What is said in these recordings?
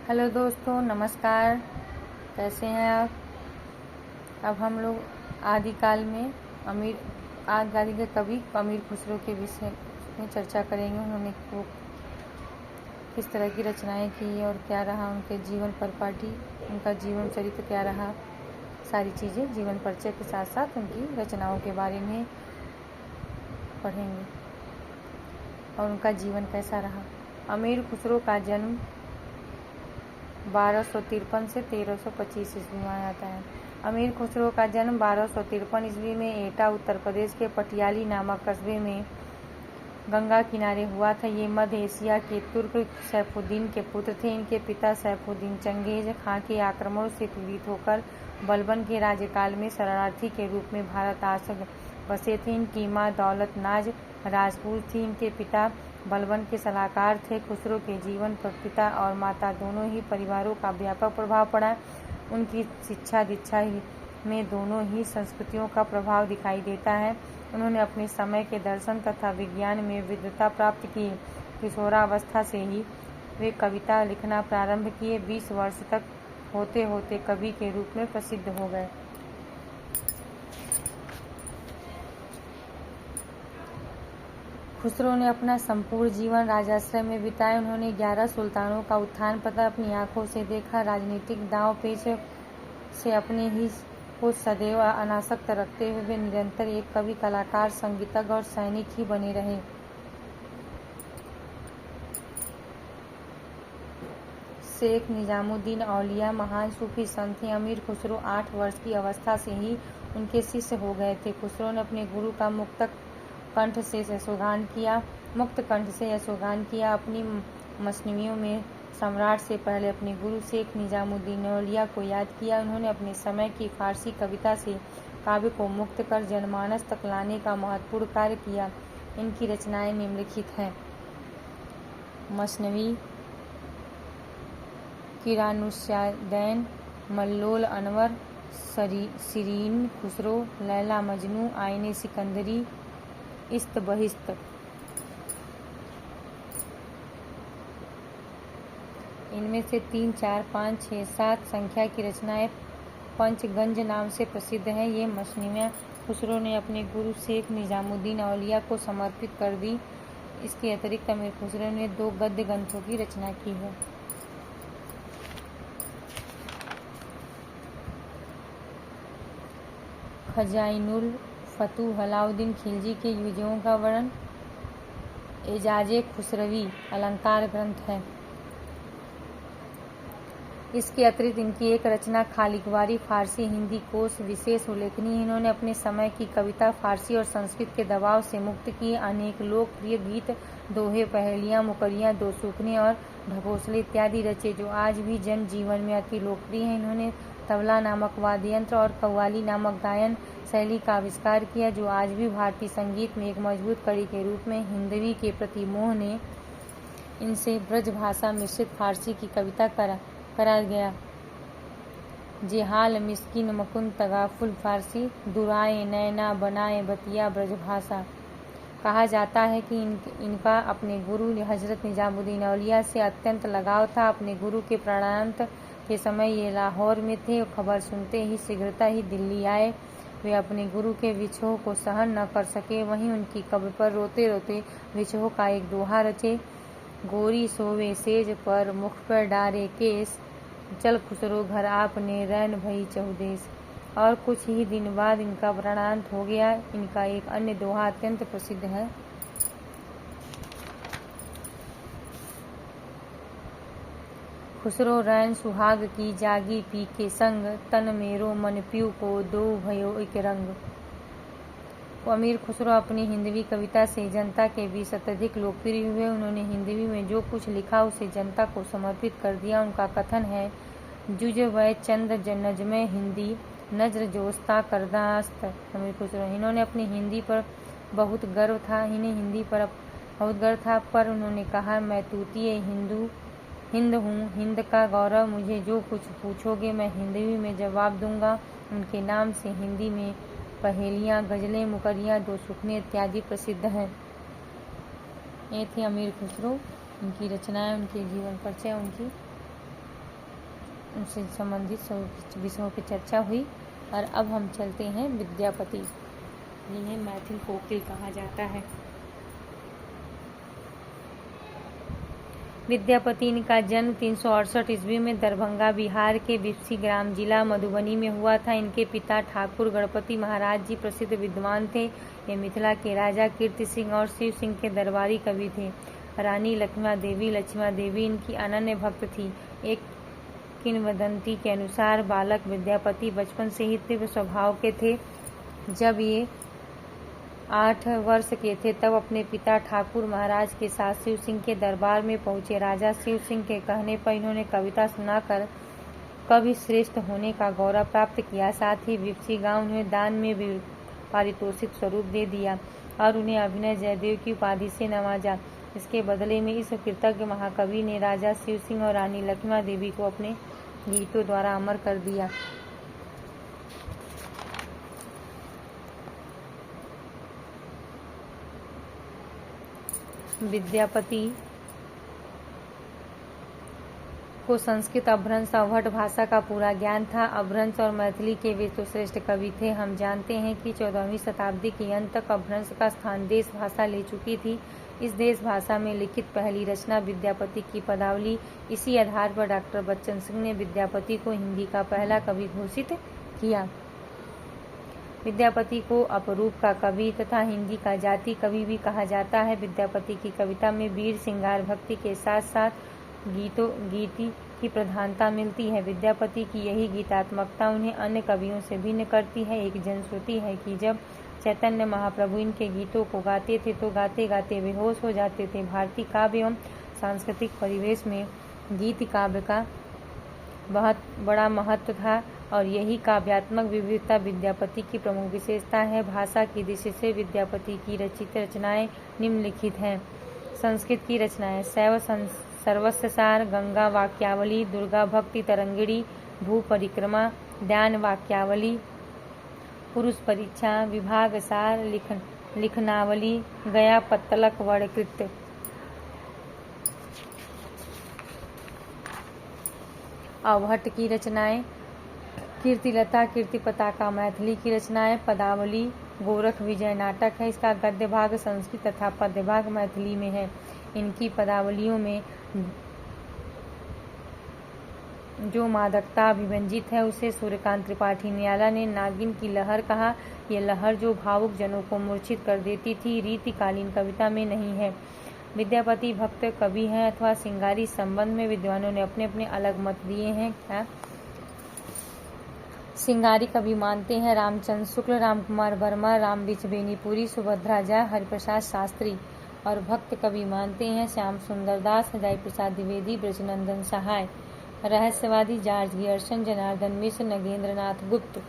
Hello दोस्तों, नमस्कार। कैसे हैं आप? अब हम लोग आदिकाल में आदि के कवि अमीर खुसरो के विषय में चर्चा करेंगे। उन्होंने वो किस तरह की रचनाएं की और क्या रहा उनके जीवन परिपाटी, उनका जीवन चरित्र क्या रहा, सारी चीज़ें जीवन परिचय के साथ साथ उनकी रचनाओं के बारे में पढ़ेंगे और उनका जीवन कैसा रहा। अमीर खुसरो का जन्म 1253 से 1325 ईस्वी में आता है। अमीर खुसरो का जन्म 1253 ईस्वी में एटा उत्तर प्रदेश के पटियाली नामक कस्बे में गंगा किनारे हुआ था। ये मध्य एशिया के तुर्क सैफुद्दीन के पुत्र थे। इनके पिता सैफुद्दीन चंगेज खां के आक्रमणों से पीड़ित होकर बलबन के राज्यकाल में शरणार्थी के रूप में भारत आ बसे थे। इनकी मां दौलत नाज राजपूत थी। इनके पिता बलबन के सलाहकार थे। खुसरो के जीवन पर पिता और माता दोनों ही परिवारों का व्यापक प्रभाव पड़ा। उनकी शिक्षा दीक्षा में दोनों ही संस्कृतियों का प्रभाव दिखाई देता है। उन्होंने अपने समय के दर्शन तथा विज्ञान में विद्वता प्राप्त की। किशोरावस्था से ही वे कविता लिखना प्रारंभ किए। 20 वर्ष तक होते होते कवि के रूप में प्रसिद्ध हो गए। खुसरो ने अपना संपूर्ण जीवन राजाश्रय में बिताया। उन्होंने 11 सुल्तानों का उत्थान पतन अपनी आंखों से देखा। राजनीतिक दांव पेच से अपने ही को सदैव अनासक्त रखते हुए वे निरंतर एक कवि, कलाकार, संगीतज्ञ और सैनिक ही बने रहे। शेख निजामुद्दीन औलिया महान सूफी संत थे। अमीर खुसरो 8 वर्ष की अवस्था से ही उनके शिष्य हो गए थे। खुसरो ने अपने गुरु का मुक्त कंठ से यशोगान किया। अपनी मसनवियों में सम्राट से पहले अपने गुरु शेख निजामुद्दीन औलिया को याद किया। उन्होंने अपने समय की फारसी कविता से काव्य को मुक्त कर जनमानस तक लाने का महत्वपूर्ण कार्य किया। इनकी रचनाएं निम्नलिखित हैं: मसनवी, किरानुश्शादैन, मल्लोल अनवर, शिरीन खुसरो, लैला मजनू, आईने सिकंदरी, इस्त बहिस्त। इनमें से 3, 4, 5, 6, 7 संख्या की रचनाएं पंचगंज नाम से प्रसिद्ध हैं। ये मसनवियाँ खुसरो ने अपने गुरु शेख निजामुद्दीन औलिया को समर्पित कर दी। इसके अतिरिक्त अमीर खुसरो ने 2 गद्य ग्रंथों की रचना की है। खजाइनुल फतूह अलाउद्दीन खिलजी के विजयों का वर्णन एजाजे खुसरवी अलंकार ग्रंथ है। इसके अतिरिक्त इनकी एक रचना खालिकवारी फारसी हिंदी कोश विशेष उल्लेखनीय है। इन्होंने अपने समय की कविता फारसी और संस्कृत के दबाव से मुक्त की। अनेक लोकप्रिय गीत, दोहे, पहेलियाँ, मुकरियाँ, दो सूखने और ढकोसले इत्यादि रचे जो आज भी जन जीवन में अति लोकप्रिय हैं। इन्होंने तबला नामक वाद्य यंत्र और कव्वाली नामक गायन शैली का आविष्कार किया जो आज भी भारतीय संगीत में एक मजबूत कड़ी के रूप में हिंदवी के प्रति मोह ने इनसे ब्रज भाषा मिश्रित फारसी की कविता करा गया। जेहाल मिस्किन मकुन तगाफुल फारसी, दुराए नैना बनाए बतिया ब्रजभाषा। कहा जाता है कि इनका अपने गुरु हजरत निजामुद्दीन औलिया से अत्यंत लगाव था। अपने गुरु के प्राणांत के समय ये लाहौर में थे। खबर सुनते ही शीघ्रता ही दिल्ली आए। वे अपने गुरु के विछोह को सहन न कर सके। वहीं उनकी कब्र पर रोते रोते विछोह का एक दोहा रचे: गोरी सोवे सेज पर मुख पर डारे केस, चल खुसरो घर आपने रैन भई चहुदेश। और कुछ ही दिन बाद इनका प्राणांत हो गया। इनका एक अन्य दोहा अत्यंत प्रसिद्ध है: खुसरो रैन सुहाग की जागी पी के संग, तन मेरो मन पीऊ को दो भयो एक रंग। अमीर खुसरो अपनी हिंदवी कविता से जनता के बीच अत्यधिक लोकप्रिय हुए। उन्होंने हिंदवी में जो कुछ लिखा उसे जनता को समर्पित कर दिया। उनका कथन है: जुज वै चंद नजमे हिंदी, नजर जोस्ता करदास्त। अमीर खुसरो इन्होंने अपनी हिंदी पर बहुत गर्व था। इन्हें हिंदी पर बहुत गर्व था, पर उन्होंने कहा, मैं तूतीय हिंद हूँ, हिंद का गौरव। मुझे जो कुछ पूछोगे मैं हिंदवी में जवाब दूंगा। उनके नाम से हिंदी में पहेलियाँ, गजलें, मुकरियाँ, दो सुखने इत्यादि प्रसिद्ध हैं। ये थे अमीर खुसरो, उनकी रचनाएं, उनके जीवन परिचय, उनकी से संबंधित विषयों की चर्चा हुई। और अब हम चलते हैं विद्यापति, जिन्हें मैथिल कोकिल कहा जाता है। विद्यापति का जन्म 368 ईस्वी में दरभंगा बिहार के बिस्फी ग्राम जिला मधुबनी में हुआ था। इनके पिता ठाकुर गणपति महाराज जी प्रसिद्ध विद्वान थे। ये मिथिला के राजा कीर्ति सिंह और शिव सिंह के दरबारी कवि थे। रानी लक्ष्मा देवी इनकी अनन्य भक्त थी। एक किंवदंती के अनुसार बालक विद्यापति बचपन से ही तीव्र स्वभाव के थे। जब ये 8 वर्ष के थे तब अपने पिता ठाकुर महाराज के साथ शिव सिंह के दरबार में पहुंचे। राजा शिव सिंह के कहने पर इन्होंने कविता सुनाकर कवि श्रेष्ठ होने का गौरव प्राप्त किया। साथ ही बिस्फी गांव उन्हें दान में भी पारितोषिक स्वरूप दे दिया और उन्हें अभिनय जयदेव की उपाधि से नवाजा। इसके बदले में इस कृतज्ञ महाकवि ने राजा शिव सिंह और रानी लक्ष्मा देवी को अपने गीतों द्वारा अमर कर दिया। विद्यापति को संस्कृत, अपभ्रंश, अवहट भाषा का पूरा ज्ञान था। अपभ्रंश और मैथिली के वे तो श्रेष्ठ कवि थे। हम जानते हैं कि 14वीं शताब्दी के अंत तक अपभ्रंश का स्थान देश भाषा ले चुकी थी। इस देश भाषा में लिखित पहली रचना विद्यापति की पदावली। इसी आधार पर डॉक्टर बच्चन सिंह ने विद्यापति को हिंदी का पहला कवि घोषित किया। विद्यापति को अपरूप का कवि तथा हिंदी का जाति कवि भी कहा जाता है। विद्यापति की कविता में वीर श्रृंगार भक्ति के साथ साथ गीति की प्रधानता मिलती है। विद्यापति की यही गीतात्मकता उन्हें अन्य कवियों से भिन्न करती है। एक जनश्रुति है कि जब चैतन्य महाप्रभु इनके गीतों को गाते थे तो गाते गाते बेहोश हो जाते थे। भारतीय काव्य एवं सांस्कृतिक परिवेश में गीत काव्य का बहुत बड़ा महत्व था और यही काव्यात्मक विविधता विद्यापति की प्रमुख विशेषता है। भाषा की दृष्टि से विद्यापति की रचित रचनाएं निम्नलिखित हैं। संस्कृत की रचनाएं: शैव सर्वस्वसार, गंगा वाक्यावली, दुर्गा भक्ति तरंगिणी, भू परिक्रमा, ध्यान वाक्यावली, पुरुष परीक्षा, विभाग सार, लिखनावली, गया पत्तलक वर्णकृत। अवहट की रचनाएं: कीर्तिलता, कीर्ति पताका। मैथिली की रचनाएं: पदावली, गोरख विजय नाटक है। इसका गद्य भाग संस्कृत तथा पद्य भाग मैथिली में है। इनकी पदावलियों में जो मादकता अभिव्यंजित है उसे सूर्यकांत त्रिपाठी नियाला ने नागिन की लहर कहा। यह लहर जो भावुक जनों को मूर्छित कर देती थी, रीतिकालीन कविता में नहीं है। विद्यापति भक्त कवि हैं अथवा श्रृंगारी संबंध में विद्वानों ने अपने अपने अलग मत दिए हैं। श्रृंगारी कवि मानते हैं रामचंद्र शुक्ल, रामकुमार वर्मा, रामबिच बेनीपुरी, सुभद्रा झा, हरिप्रसाद शास्त्री। और भक्त कवि मानते हैं श्याम सुंदर दास, हजाई प्रसाद द्विवेदी, ब्रजनंदन सहाय। रहस्यवादी जॉर्ज गियर्सन, जनार्दन मिश्र, नगेंद्र नाथ गुप्त।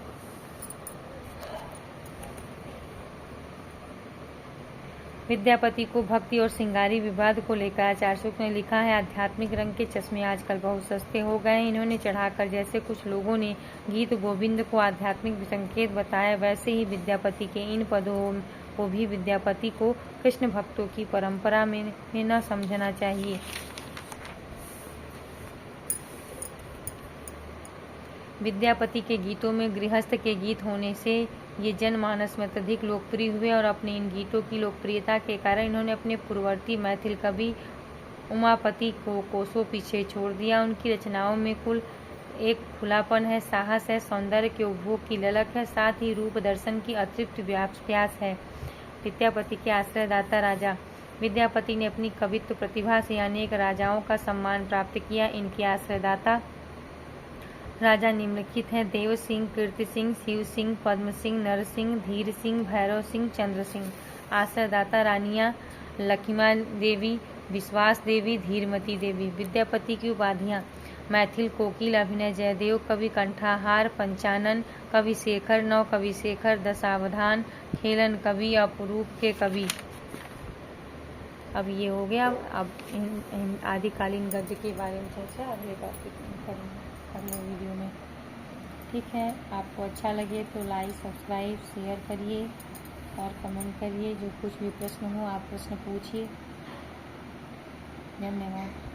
विद्यापति को भक्ति और श्रृंगारी विवाद को लेकर आचार्य शुक्ल ने लिखा है, आध्यात्मिक रंग के चश्मे आजकल बहुत सस्ते हो गए हैं। इन्होंने चढ़ाकर जैसे कुछ लोगों ने गीत गोविंद को आध्यात्मिक संकेत बताया, वैसे ही विद्यापति के इन पदों को भी विद्यापति को कृष्ण भक्तों की परंपरा में न समझना चाहिए। विद्यापति के गीतों में गृहस्थ के गीत होने से ये जनमानस में अत्यधिक लोकप्रिय हुए और अपने इन गीतों की लोकप्रियता के कारण इन्होंने अपने पूर्ववर्ती मैथिल कवि उमापति को कोसों पीछे छोड़ दिया। उनकी रचनाओं में कुल एक खुलापन है, साहस है, सौंदर्य के उपभोग की ललक है, साथ ही रूप दर्शन की अतृप्त प्यास है। विद्यापति के आश्रयदाता राजा: विद्यापति ने अपनी कवित्व प्रतिभा से अनेक राजाओं का सम्मान प्राप्त किया। इनके आश्रयदाता राजा निम्नलिखित हैं: देव सिंह, कीर्ति सिंह, शिव सिंह, पद्म सिंह, नर सिंह, धीर सिंह, भैरव सिंह, चंद्र सिंह। आश्रयदाता रानियां: लक्ष्मा देवी, विश्वास देवी, धीरमती देवी। विद्यापति की उपाधियां: मैथिल कोकिल, अभिनय जयदेव, कवि कंठाहार, पंचानन, कवि शेखर, नव कवि शेखर, दशावधान, खेलन कवि, अपरूप के कवि। अब ये हो गया। अब आदिकालीन गद्य के बारे में चर्चा अगले अगले वीडियो में। ठीक है, आपको अच्छा लगे तो लाइक, सब्सक्राइब, शेयर करिए और कमेंट करिए। जो कुछ भी प्रश्न हो आप प्रश्न पूछिए। धन्यवाद।